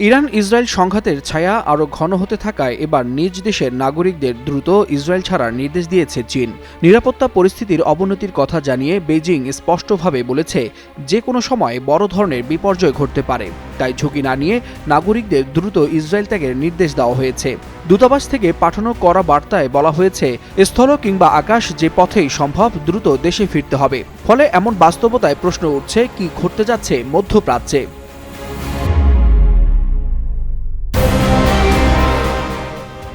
Iran Israel সংঘাতের ছায়া আরও ঘন হতে থাকায় এবার নিজ দেশের নাগরিকদের দ্রুত ইসরায়েল ছাড়ার নির্দেশ দিয়েছে চীন। নিরাপত্তা পরিস্থিতির অবনতির কথা জানিয়ে বেইজিং স্পষ্টভাবে বলেছে, যে কোনো সময় বড় ধরনের বিপর্যয় ঘটতে পারে। তাই ঝুঁকি না নিয়ে নাগরিকদের দ্রুত ইসরায়েল ত্যাগের নির্দেশ দেওয়া হয়েছে। দূতাবাস থেকে পাঠানো করা বার্তায় বলা হয়েছে, স্থল কিংবা আকাশ যে পথেই সম্ভব দ্রুত দেশে ফিরতে হবে। ফলে এমন বাস্তবতায় প্রশ্ন উঠছে, কি ঘটতে যাচ্ছে মধ্যপ্রাচ্যে।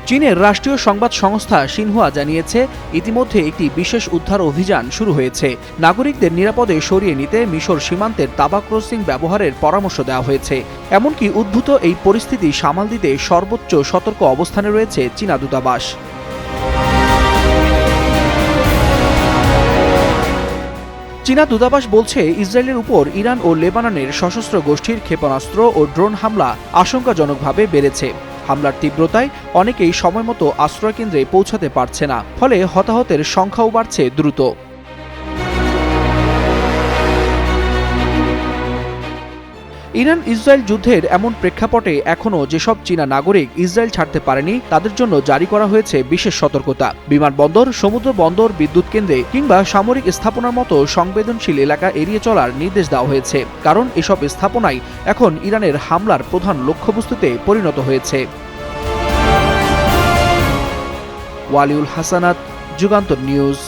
চীনের রাষ্ট্রীয় সংবাদ সংস্থা সিনহুয়া জানিয়েছে, ইতিমধ্যে একটি বিশেষ উদ্ধার অভিযান শুরু হয়েছে। নাগরিকদের নিরাপদে সরিয়ে নিতে মিশর সীমান্তের তাবা ক্রসিং ব্যবহারের পরামর্শ দেওয়া হয়েছে। এমনকি উদ্ভূত এই পরিস্থিতি সামাল দিতে সর্বোচ্চ সতর্ক অবস্থানে রয়েছে চীনা দূতাবাস। চীনা দূতাবাস বলছে, ইসরায়েলের উপর ইরান ও লেবাননের সশস্ত্র গোষ্ঠীর ক্ষেপণাস্ত্র ও ড্রোন হামলা আশঙ্কাজনকভাবে বেড়েছে। হামলার তীব্রতায় অনেকেই সময়মতো আশ্রয়কেন্দ্রে পৌঁছাতে পারছে না, ফলে হতাহতের সংখ্যাও বাড়ছে দ্রুত। ইরান ইসরায়েল যুদ্ধের এমন প্রেক্ষাপটে এখনও যেসব চীনা নাগরিক ইসরায়েল ছাড়তে পারেনি, তাদের জন্য জারি করা হয়েছে বিশেষ সতর্কতা। বিমানবন্দর, সমুদ্র বন্দর, বিদ্যুৎ কেন্দ্রে কিংবা সামরিক স্থাপনার মতো সংবেদনশীল এলাকা এড়িয়ে চলার নির্দেশ দেওয়া হয়েছে, কারণ এসব স্থাপনাই এখন ইরানের হামলার প্রধান লক্ষ্যবস্তুতে পরিণত হয়েছে। ওয়ালিউল হাসানাত, যুগান্তর নিউজ।